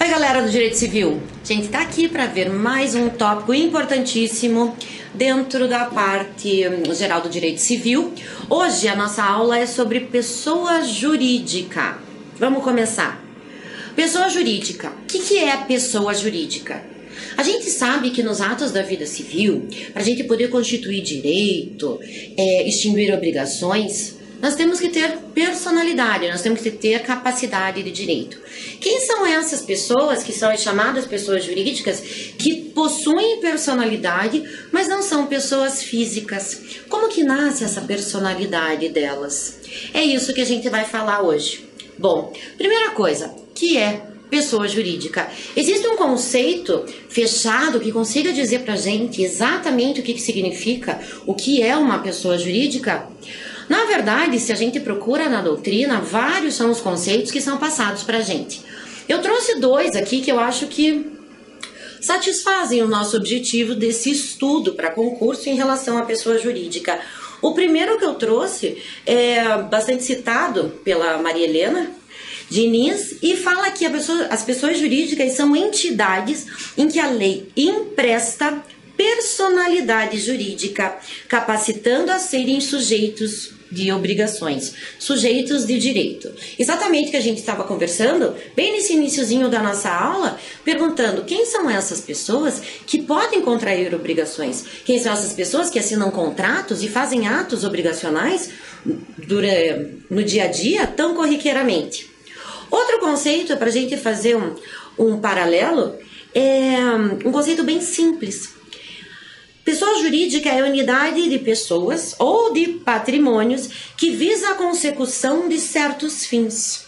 Oi, galera do Direito Civil. A gente tá aqui para ver mais um tópico importantíssimo dentro da parte geral do Direito Civil. Hoje a nossa aula é sobre pessoa jurídica. Vamos começar. Pessoa jurídica. O que é a pessoa jurídica? A gente sabe que nos atos da vida civil, para a gente poder constituir direito, extinguir obrigações, nós temos que ter personalidade, nós temos que ter capacidade de direito. Quem são essas pessoas que são chamadas pessoas jurídicas que possuem personalidade, mas não são pessoas físicas? Como que nasce essa personalidade delas? É isso que a gente vai falar hoje. Bom, primeira coisa, que é pessoa jurídica? Existe um conceito fechado que consiga dizer pra gente exatamente o que significa, o que é uma pessoa jurídica? Na verdade, se a gente procura na doutrina, vários são os conceitos que são passados pra gente. Eu trouxe dois aqui que eu acho que satisfazem o nosso objetivo desse estudo para concurso em relação à pessoa jurídica. O primeiro que eu trouxe é bastante citado pela Maria Helena Diniz e fala que as pessoas jurídicas são entidades em que a lei empresta personalidade jurídica, capacitando a serem sujeitos de obrigações, sujeitos de direito. Exatamente o que a gente estava conversando, bem nesse iniciozinho da nossa aula, perguntando quem são essas pessoas que podem contrair obrigações, quem são essas pessoas que assinam contratos e fazem atos obrigacionais no dia a dia tão corriqueiramente. Outro conceito, para a gente fazer um paralelo, é um conceito bem simples. Pessoa jurídica é a unidade de pessoas ou de patrimônios que visa a consecução de certos fins.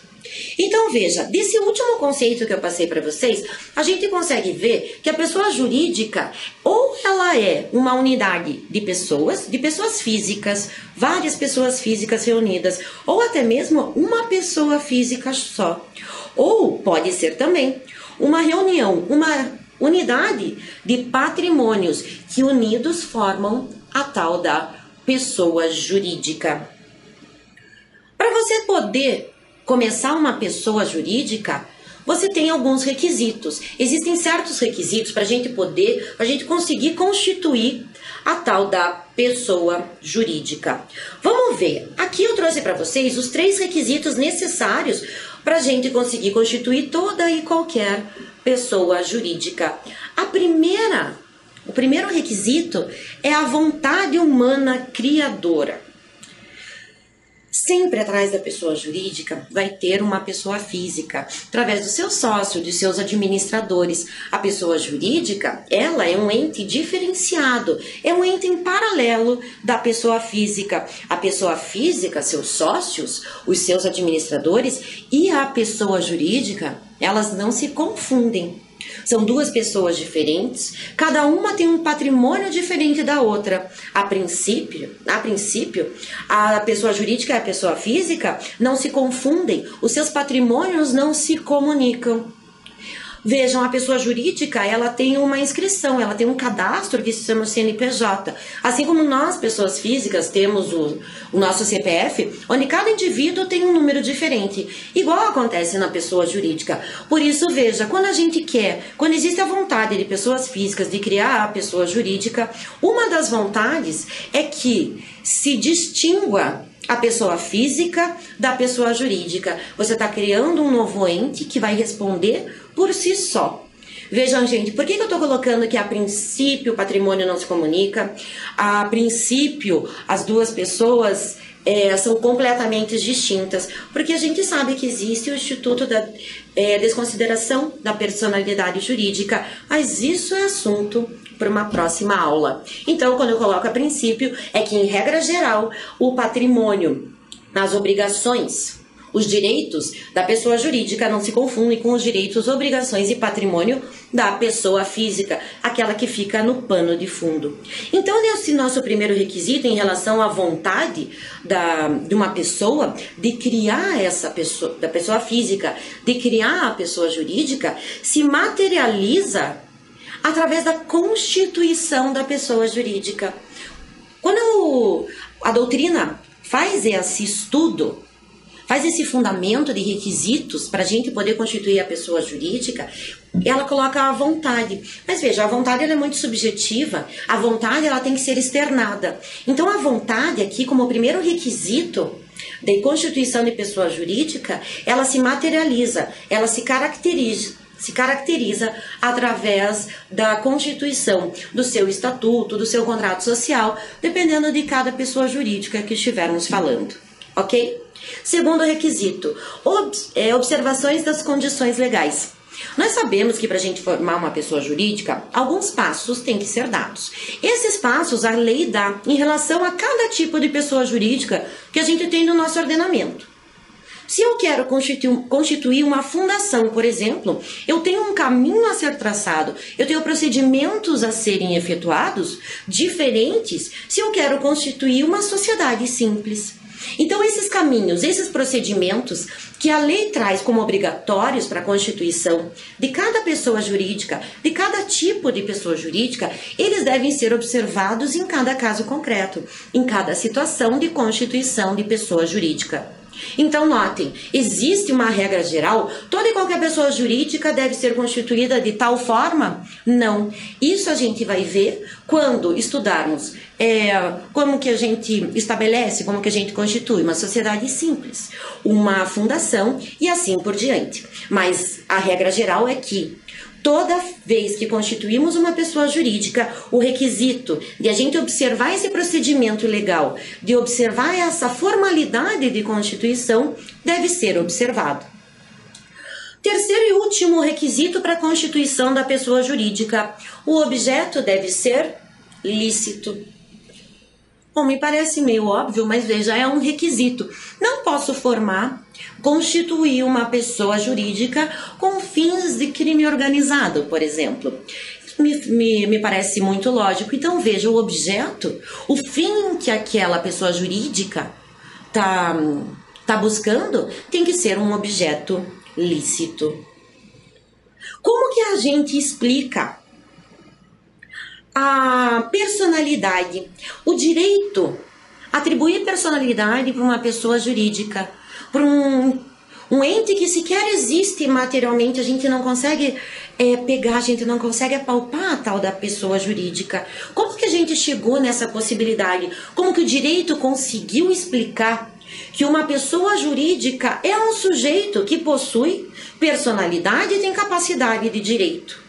Então veja, desse último conceito que eu passei para vocês, a gente consegue ver que a pessoa jurídica ou ela é uma unidade de pessoas físicas, várias pessoas físicas reunidas, ou até mesmo uma pessoa física só. Ou pode ser também uma reunião, uma unidade de patrimônios que unidos formam a tal da pessoa jurídica. Para você poder começar uma pessoa jurídica, você tem alguns requisitos. Existem certos requisitos para a gente conseguir constituir a tal da pessoa jurídica. Vamos ver. Aqui eu trouxe para vocês os 3 requisitos necessários para a gente conseguir constituir toda e qualquer pessoa jurídica. O primeiro requisito é a vontade humana criadora. Sempre atrás da pessoa jurídica vai ter uma pessoa física, através do seu sócio, de seus administradores. A pessoa jurídica, ela é um ente diferenciado, é um ente em paralelo da pessoa física. A pessoa física, seus sócios, os seus administradores e a pessoa jurídica, elas não se confundem. São 2 pessoas diferentes, cada uma tem um patrimônio diferente da outra. A princípio, a pessoa jurídica e a pessoa física não se confundem, os seus patrimônios não se comunicam. Vejam, a pessoa jurídica, ela tem uma inscrição, ela tem um cadastro que se chama CNPJ. Assim como nós, pessoas físicas, temos o nosso CPF, onde cada indivíduo tem um número diferente. Igual acontece na pessoa jurídica. Por isso, veja, quando existe a vontade de pessoas físicas de criar a pessoa jurídica, uma das vontades é que se distingua a pessoa física da pessoa jurídica. Você está criando um novo ente que vai responder por si só. Vejam, gente, por que eu estou colocando que a princípio o patrimônio não se comunica? A princípio, as 2 pessoas são completamente distintas, porque a gente sabe que existe o Instituto da Desconsideração da Personalidade Jurídica, mas isso é assunto para uma próxima aula. Então, quando eu coloco a princípio, é que, em regra geral, o patrimônio, as obrigações, os direitos da pessoa jurídica não se confundem com os direitos, obrigações e patrimônio da pessoa física, aquela que fica no pano de fundo. Então, esse nosso primeiro requisito em relação à vontade de uma pessoa de criar da pessoa física, de criar a pessoa jurídica, se materializa através da constituição da pessoa jurídica. Quando a doutrina faz esse estudo, faz esse fundamento de requisitos para a gente poder constituir a pessoa jurídica, ela coloca a vontade. Mas veja, a vontade ela é muito subjetiva, a vontade ela tem que ser externada. Então a vontade aqui, como primeiro requisito de constituição de pessoa jurídica, ela se materializa, ela se caracteriza através da constituição do seu estatuto, do seu contrato social, dependendo de cada pessoa jurídica que estivermos falando, ok? Segundo requisito, observações das condições legais. Nós sabemos que para a gente formar uma pessoa jurídica, alguns passos têm que ser dados. Esses passos a lei dá em relação a cada tipo de pessoa jurídica que a gente tem no nosso ordenamento. Se eu quero constituir uma fundação, por exemplo, eu tenho um caminho a ser traçado, eu tenho procedimentos a serem efetuados diferentes se eu quero constituir uma sociedade simples. Então, esses caminhos, esses procedimentos que a lei traz como obrigatórios para a constituição de cada pessoa jurídica, de cada tipo de pessoa jurídica, eles devem ser observados em cada caso concreto, em cada situação de constituição de pessoa jurídica. Então, notem, existe uma regra geral, toda e qualquer pessoa jurídica deve ser constituída de tal forma? Não. Isso a gente vai ver quando estudarmos como que a gente estabelece, como que a gente constitui uma sociedade simples, uma fundação e assim por diante. Mas a regra geral é que toda vez que constituímos uma pessoa jurídica, o requisito de a gente observar esse procedimento legal, de observar essa formalidade de constituição, deve ser observado. Terceiro e último requisito para a constituição da pessoa jurídica: o objeto deve ser lícito. Bom, me parece meio óbvio, mas veja, é um requisito. Não posso constituir uma pessoa jurídica com fins de crime organizado, por exemplo. Me parece muito lógico. Então, veja, o objeto, o fim que aquela pessoa jurídica tá buscando, tem que ser um objeto lícito. Como que a gente explica a personalidade, o direito, atribuir personalidade para uma pessoa jurídica, para um ente que sequer existe materialmente, a gente não consegue pegar, a gente não consegue apalpar a tal da pessoa jurídica. Como que a gente chegou nessa possibilidade? Como que o direito conseguiu explicar que uma pessoa jurídica é um sujeito que possui personalidade e tem capacidade de direito?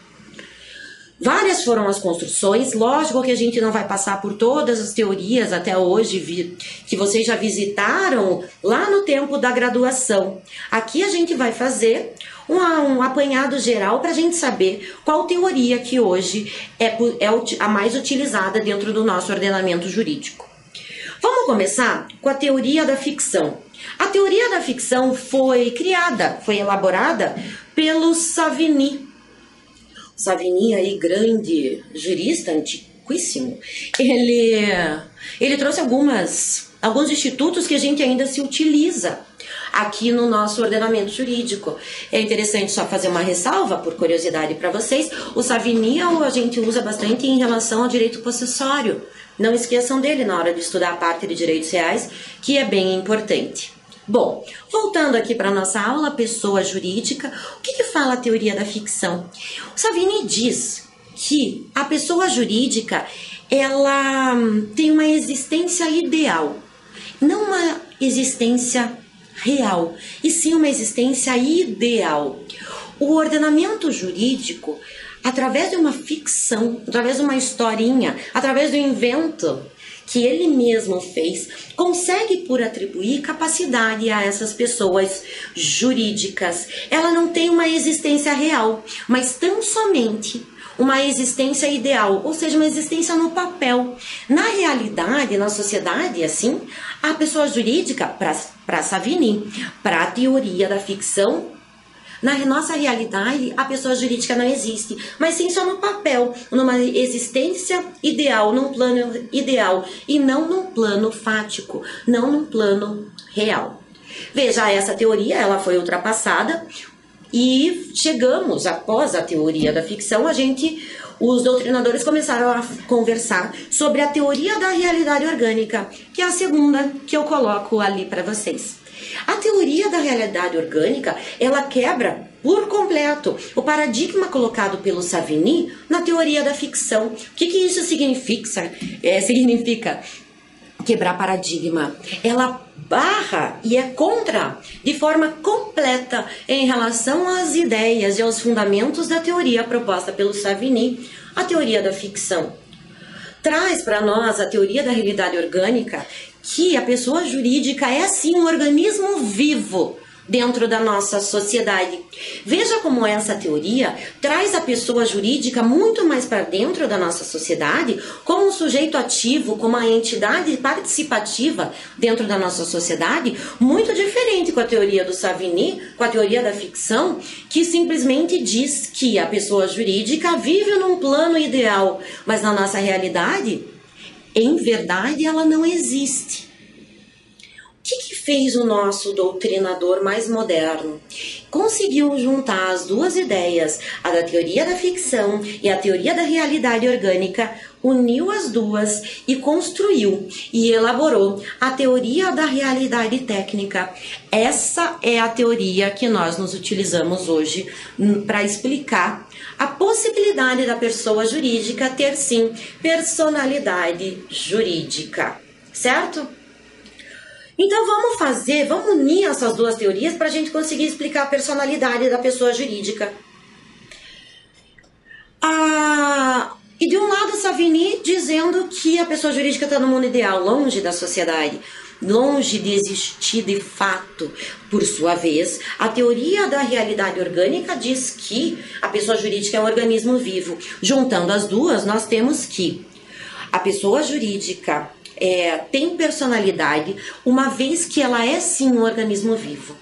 Várias foram as construções, lógico que a gente não vai passar por todas as teorias até hoje, que vocês já visitaram lá no tempo da graduação. Aqui a gente vai fazer um apanhado geral para a gente saber qual teoria que hoje é a mais utilizada dentro do nosso ordenamento jurídico. Vamos começar com a teoria da ficção. A teoria da ficção foi elaborada pelo Savigny. Savigny, aí, grande jurista, antiquíssimo, ele trouxe alguns institutos que a gente ainda se utiliza aqui no nosso ordenamento jurídico. É interessante só fazer uma ressalva, por curiosidade para vocês, o Savigny a gente usa bastante em relação ao direito possessório. Não esqueçam dele na hora de estudar a parte de direitos reais, que é bem importante. Bom, voltando aqui para a nossa aula, pessoa jurídica, o que fala a teoria da ficção? O Savigny diz que a pessoa jurídica, ela tem uma existência ideal, não uma existência real, e sim uma existência ideal. O ordenamento jurídico, através de uma ficção, através de uma historinha, através do invento que ele mesmo fez, consegue por atribuir capacidade a essas pessoas jurídicas. Ela não tem uma existência real, mas tão somente uma existência ideal, ou seja, uma existência no papel. Na realidade, na sociedade, assim, a pessoa jurídica, para Savigny, para a teoria da ficção, na nossa realidade, a pessoa jurídica não existe, mas sim só no papel, numa existência ideal, num plano ideal, e não num plano fático, não num plano real. Veja, essa teoria ela foi ultrapassada e chegamos, após a teoria da ficção, os doutrinadores começaram a conversar sobre a teoria da realidade orgânica, que é a segunda que eu coloco ali para vocês. A teoria da realidade orgânica, ela quebra por completo o paradigma colocado pelo Savigny na teoria da ficção. O que isso significa? Significa quebrar paradigma. Ela barra e é contra de forma completa em relação às ideias e aos fundamentos da teoria proposta pelo Savigny, a teoria da ficção. Traz para nós a teoria da realidade orgânica que a pessoa jurídica é sim um organismo vivo dentro da nossa sociedade. Veja como essa teoria traz a pessoa jurídica muito mais para dentro da nossa sociedade, como um sujeito ativo, como uma entidade participativa dentro da nossa sociedade, muito diferente com a teoria do Savigny, com a teoria da ficção, que simplesmente diz que a pessoa jurídica vive num plano ideal, mas na nossa realidade, em verdade, ela não existe. O que fez o nosso doutrinador mais moderno? Conseguiu juntar as duas ideias, a da teoria da ficção e a teoria da realidade orgânica, uniu as duas e construiu e elaborou a teoria da realidade técnica. Essa é a teoria que nós nos utilizamos hoje para explicar a possibilidade da pessoa jurídica ter sim personalidade jurídica, certo? Então vamos unir essas duas teorias para a gente conseguir explicar a personalidade da pessoa jurídica. E de um lado, Savigny dizendo que a pessoa jurídica está no mundo ideal, longe da sociedade, longe de existir de fato. Por sua vez, a teoria da realidade orgânica diz que a pessoa jurídica é um organismo vivo. Juntando as duas, nós temos que a pessoa jurídica tem personalidade, uma vez que ela é sim um organismo vivo.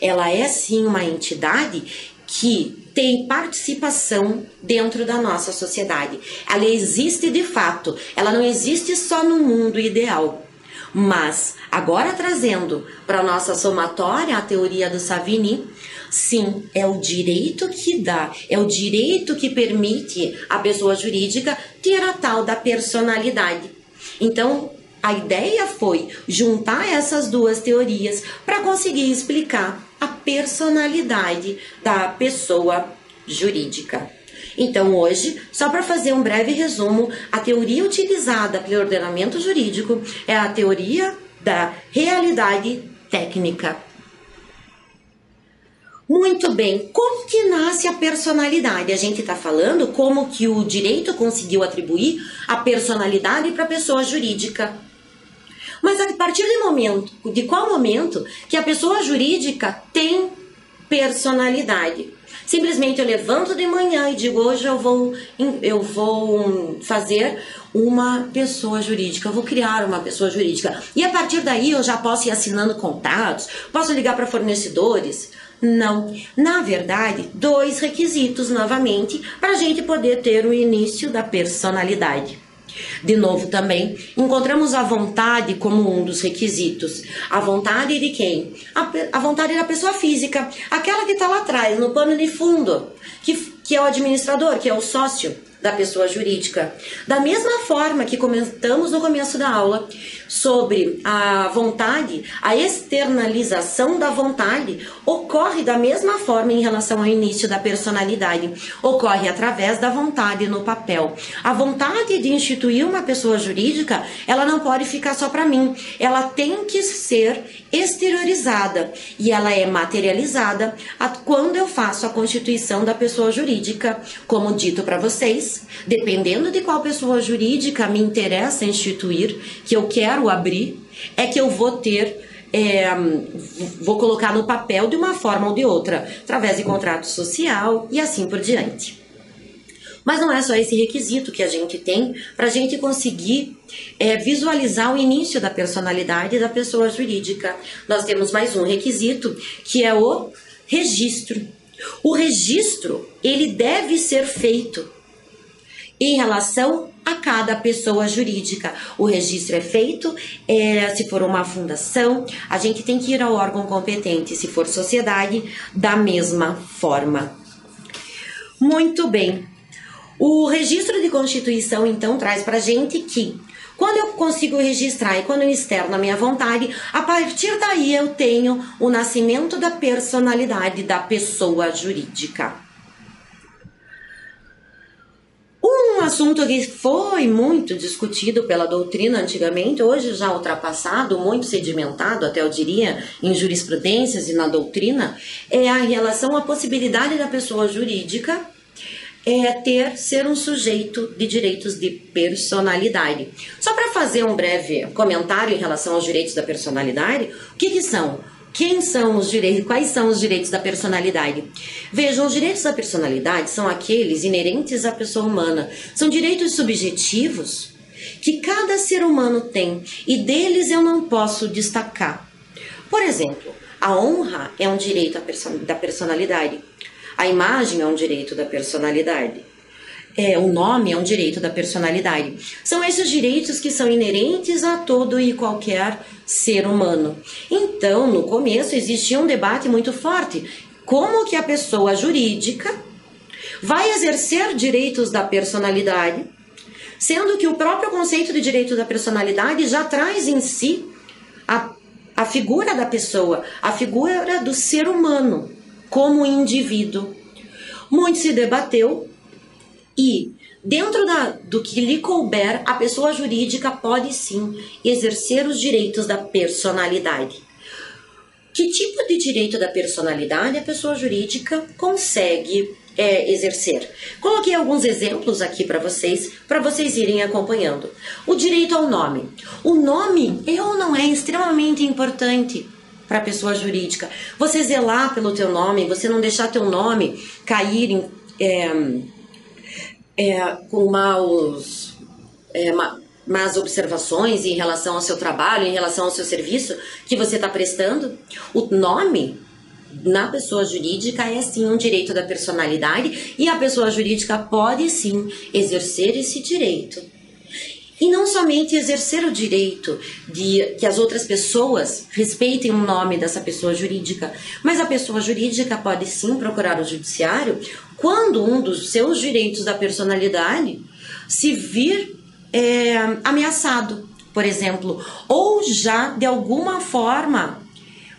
Ela é sim uma entidade que tem participação dentro da nossa sociedade. Ela existe de fato, ela não existe só no mundo ideal. Mas, agora trazendo para a nossa somatória a teoria do Savigny, sim, é o direito que dá, é o direito que permite a pessoa jurídica ter a tal da personalidade. Então, a ideia foi juntar essas duas teorias para conseguir explicar a personalidade da pessoa jurídica. Então, hoje, só para fazer um breve resumo, a teoria utilizada pelo ordenamento jurídico é a teoria da realidade técnica. Muito bem, como que nasce a personalidade? A gente está falando como que o direito conseguiu atribuir a personalidade para a pessoa jurídica. Mas a partir de qual momento que a pessoa jurídica tem personalidade? Simplesmente eu levanto de manhã e digo, hoje eu vou fazer uma pessoa jurídica, eu vou criar uma pessoa jurídica. E a partir daí eu já posso ir assinando contratos, posso ligar para fornecedores? Não. Na verdade, dois requisitos novamente para a gente poder ter o início da personalidade. De novo também, encontramos a vontade como um dos requisitos. A vontade de quem? A vontade da pessoa física, aquela que está lá atrás, no pano de fundo, que é o administrador, que é o sócio da pessoa jurídica. Da mesma forma que comentamos no começo da aula sobre a vontade, a externalização da vontade ocorre da mesma forma em relação ao início da personalidade. Ocorre através da vontade no papel. A vontade de instituir uma pessoa jurídica, ela não pode ficar só para mim. Ela tem que ser exteriorizada e ela é materializada quando eu faço a constituição da pessoa jurídica. Como dito para vocês, dependendo de qual pessoa jurídica me interessa instituir, que eu quero abrir, é que eu vou vou colocar no papel de uma forma ou de outra, através de contrato social e assim por diante. Mas não é só esse requisito que a gente tem para a gente conseguir visualizar o início da personalidade da pessoa jurídica. Nós temos mais um requisito, que é o registro. O registro, ele deve ser feito em relação a cada pessoa jurídica. O registro é feito, se for uma fundação, a gente tem que ir ao órgão competente, se for sociedade, da mesma forma. Muito bem. O registro de constituição, então, traz para a gente que Quando eu consigo registrar e quando eu externo a minha vontade, a partir daí eu tenho o nascimento da personalidade da pessoa jurídica. Um assunto que foi muito discutido pela doutrina antigamente, hoje já ultrapassado, muito sedimentado, até eu diria, em jurisprudências e na doutrina, é a relação à possibilidade da pessoa jurídica ser um sujeito de direitos de personalidade. Só para fazer um breve comentário em relação aos direitos da personalidade, o que são? Quem são os direitos? Quais são os direitos da personalidade? Vejam, os direitos da personalidade são aqueles inerentes à pessoa humana. São direitos subjetivos que cada ser humano tem e deles eu não posso destacar. Por exemplo, a honra é um direito da personalidade. A imagem é um direito da personalidade. O nome é um direito da personalidade. São esses direitos que são inerentes a todo e qualquer ser humano. Então, no começo, existia um debate muito forte. Como que a pessoa jurídica vai exercer direitos da personalidade, sendo que o próprio conceito de direito da personalidade já traz em si a figura da pessoa, a figura do ser humano como indivíduo. Muito se debateu. E, dentro do que lhe couber, a pessoa jurídica pode sim exercer os direitos da personalidade. Que tipo de direito da personalidade a pessoa jurídica consegue exercer? Coloquei alguns exemplos aqui para vocês irem acompanhando. O direito ao nome. O nome é ou não é extremamente importante para a pessoa jurídica? Você zelar pelo teu nome, você não deixar teu nome cair com más observações em relação ao seu trabalho, em relação ao seu serviço que você está prestando. O nome na pessoa jurídica é sim um direito da personalidade e a pessoa jurídica pode sim exercer esse direito. E não somente exercer o direito de que as outras pessoas respeitem o nome dessa pessoa jurídica, mas a pessoa jurídica pode sim procurar o judiciário quando um dos seus direitos da personalidade se vir ameaçado, por exemplo, ou já de alguma forma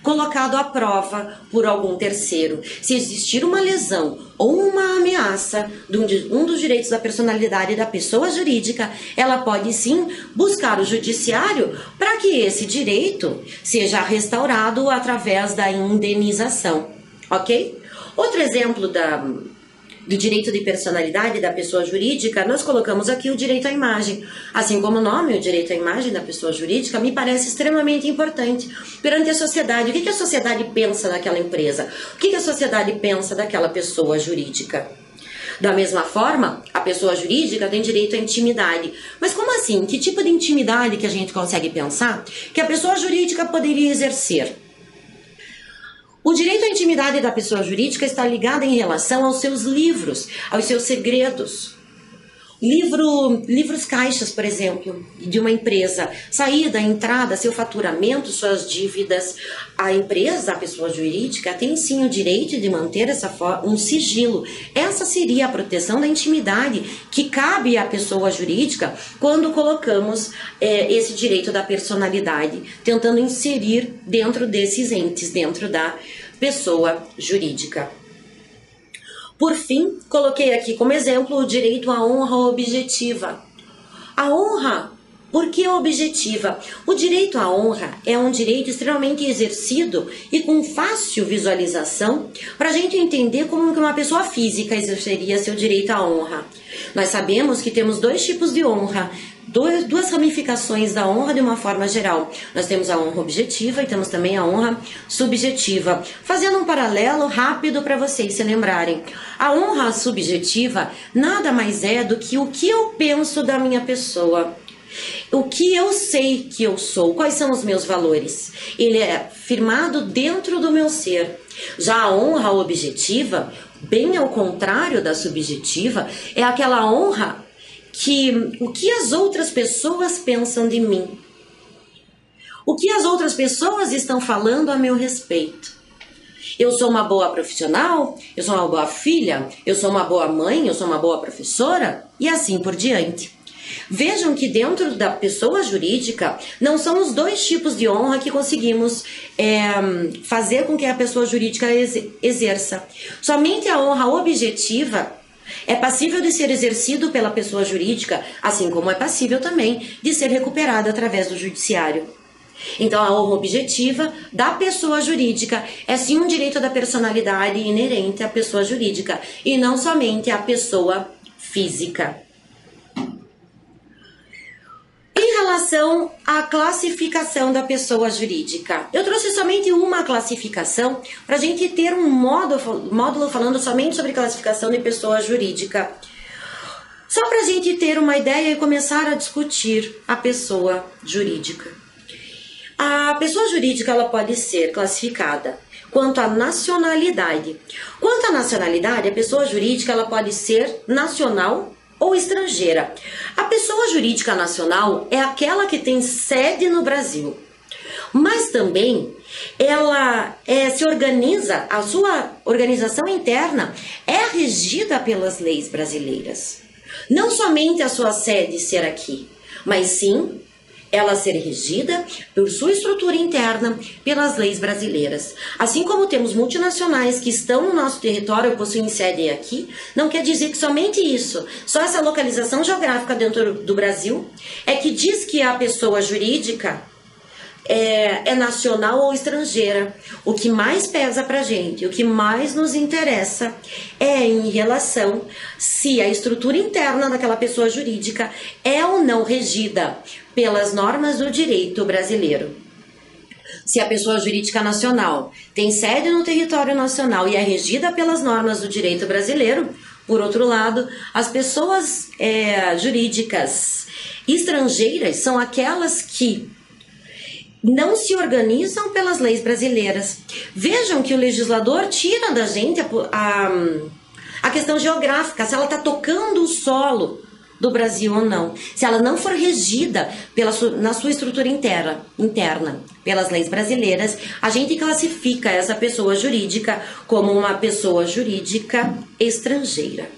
colocado à prova por algum terceiro. Se existir uma lesão ou uma ameaça de um dos direitos da personalidade da pessoa jurídica, ela pode sim buscar o judiciário para que esse direito seja restaurado através da indenização, ok? Outro exemplo do direito de personalidade da pessoa jurídica, nós colocamos aqui o direito à imagem. Assim como o nome, o direito à imagem da pessoa jurídica, me parece extremamente importante perante a sociedade. O que a sociedade pensa daquela empresa? O que a sociedade pensa daquela pessoa jurídica? Da mesma forma, a pessoa jurídica tem direito à intimidade. Mas como assim? Que tipo de intimidade que a gente consegue pensar que a pessoa jurídica poderia exercer? O direito à intimidade da pessoa jurídica está ligado em relação aos seus livros, aos seus segredos. Livros caixas, por exemplo, de uma empresa, saída, entrada, seu faturamento, suas dívidas. A empresa, a pessoa jurídica, tem sim o direito de manter um sigilo. Essa seria a proteção da intimidade que cabe à pessoa jurídica quando colocamos esse direito da personalidade, tentando inserir dentro desses entes, dentro da pessoa jurídica. Por fim, coloquei aqui como exemplo o direito à honra objetiva. A honra, por que objetiva? O direito à honra é um direito extremamente exercido e com fácil visualização para a gente entender como que uma pessoa física exerceria seu direito à honra. Nós sabemos que temos dois tipos de honra, duas ramificações da honra de uma forma geral. Nós temos a honra objetiva e temos também a honra subjetiva. Fazendo um paralelo rápido para vocês se lembrarem. A honra subjetiva nada mais é do que o que eu penso da minha pessoa. O que eu sei que eu sou, quais são os meus valores. Ele é firmado dentro do meu ser. Já a honra objetiva, bem ao contrário da subjetiva, é aquela honra o que as outras pessoas pensam de mim. O que as outras pessoas estão falando a meu respeito. Eu sou uma boa profissional, eu sou uma boa filha, eu sou uma boa mãe, eu sou uma boa professora e assim por diante. Vejam que dentro da pessoa jurídica não são os dois tipos de honra que conseguimos fazer com que a pessoa jurídica exerça. Somente a honra objetiva é passível de ser exercido pela pessoa jurídica, assim como é passível também de ser recuperada através do judiciário. Então, a honra objetiva da pessoa jurídica é sim um direito da personalidade inerente à pessoa jurídica e não somente à pessoa física. Em relação à classificação da pessoa jurídica, eu trouxe somente uma classificação para a gente ter um módulo falando somente sobre classificação de pessoa jurídica. Só para a gente ter uma ideia e começar a discutir a pessoa jurídica. A pessoa jurídica ela pode ser classificada quanto à nacionalidade. Quanto à nacionalidade, a pessoa jurídica ela pode ser nacional ou estrangeira. A pessoa jurídica nacional é aquela que tem sede no Brasil, mas também ela se organiza, a sua organização interna é regida pelas leis brasileiras. Não somente a sua sede ser aqui, mas sim ela ser regida por sua estrutura interna pelas leis brasileiras. Assim como temos multinacionais que estão no nosso território e possuem sede aqui, não quer dizer que somente isso, só essa localização geográfica dentro do Brasil é que diz que a pessoa jurídica é nacional ou estrangeira. O que mais pesa pra gente, o que mais nos interessa é em relação se a estrutura interna daquela pessoa jurídica é ou não regida pelas normas do direito brasileiro. Se a pessoa jurídica nacional tem sede no território nacional e é regida pelas normas do direito brasileiro, por outro lado, as pessoas jurídicas estrangeiras são aquelas que não se organizam pelas leis brasileiras. Vejam que o legislador tira da gente a questão geográfica, se ela está tocando o solo do Brasil ou não. Se ela não for regida na sua estrutura interna pelas leis brasileiras, a gente classifica essa pessoa jurídica como uma pessoa jurídica estrangeira.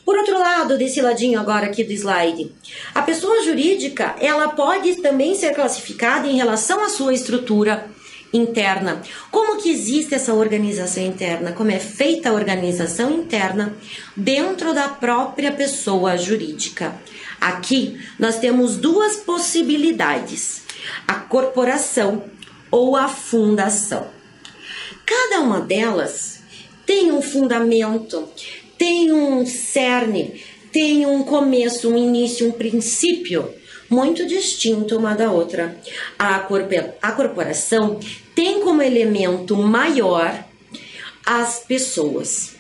Por outro lado, desse ladinho agora aqui do slide, a pessoa jurídica, ela pode também ser classificada em relação à sua estrutura interna. Como que existe essa organização interna? Como é feita a organização interna dentro da própria pessoa jurídica? Aqui nós temos duas possibilidades: a corporação ou a fundação. Cada uma delas tem um fundamento, tem um cerne, tem um começo, um início, um princípio muito distinto uma da outra. A corporação tem como elemento maior as pessoas.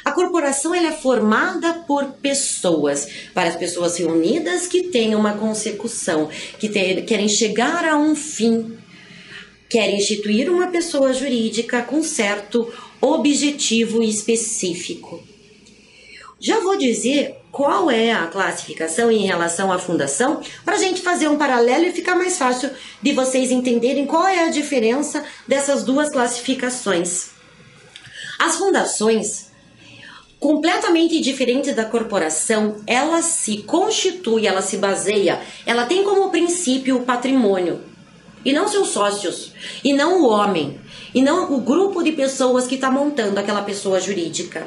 A corporação ela é formada por pessoas, várias pessoas reunidas que têm uma consecução, que querem chegar a um fim, querem instituir uma pessoa jurídica com certo objetivo específico. Já vou dizer qual é a classificação em relação à fundação, para a gente fazer um paralelo e ficar mais fácil de vocês entenderem qual é a diferença dessas duas classificações. As fundações, completamente diferentes da corporação, ela se constitui, ela se baseia, ela tem como princípio o patrimônio, e não seus sócios, e não o homem, e não o grupo de pessoas que está montando aquela pessoa jurídica.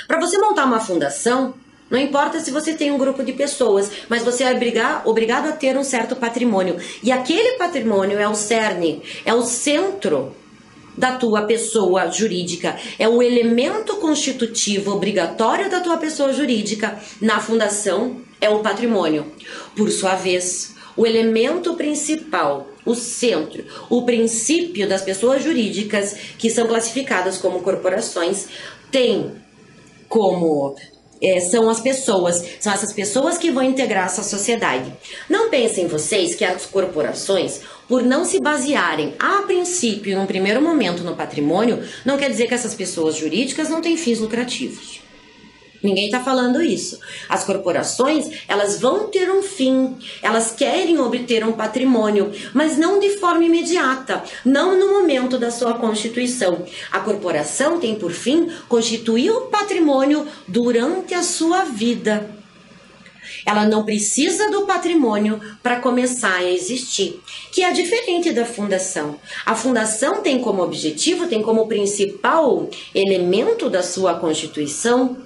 Para você montar uma fundação, não importa se você tem um grupo de pessoas, mas você é obrigado a ter um certo patrimônio. E aquele patrimônio é o cerne, é o centro da tua pessoa jurídica. É o elemento constitutivo obrigatório da tua pessoa jurídica. Na fundação é o patrimônio. Por sua vez, o elemento principal, o centro, o princípio das pessoas jurídicas, que são classificadas como corporações, tem como são as pessoas, são essas pessoas que vão integrar essa sociedade. Não pensem vocês que as corporações, por não se basearem a princípio, em um primeiro momento, no patrimônio, não quer dizer que essas pessoas jurídicas não têm fins lucrativos. Ninguém está falando isso. As corporações, elas vão ter um fim, elas querem obter um patrimônio, mas não de forma imediata, não no momento da sua constituição. A corporação tem por fim constituir o patrimônio durante a sua vida. Ela não precisa do patrimônio para começar a existir, que é diferente da fundação. A fundação tem como objetivo, tem como principal elemento da sua constituição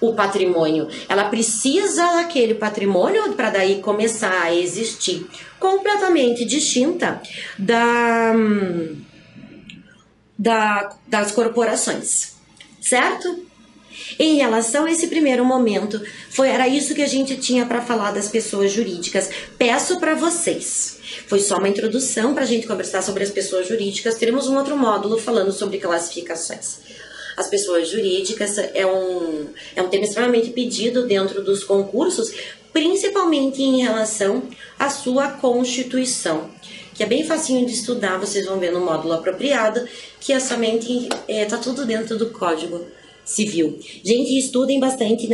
o patrimônio. Ela precisa daquele patrimônio para daí começar a existir, completamente distinta das corporações, certo? Em relação a esse primeiro momento, era isso que a gente tinha para falar das pessoas jurídicas. Peço para vocês, foi só uma introdução para a gente conversar sobre as pessoas jurídicas. Teremos um outro módulo falando sobre classificações. As pessoas jurídicas é um tema extremamente pedido dentro dos concursos, principalmente em relação à sua constituição, que é bem facinho de estudar. Vocês vão ver no módulo apropriado, que é somente tá tudo dentro do Código Civil. Gente, estudem bastante,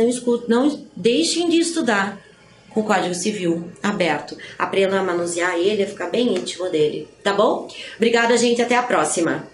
não deixem de estudar com o Código Civil aberto. Aprendam a manusear ele, a ficar bem íntimo dele, tá bom? Obrigada, gente, até a próxima.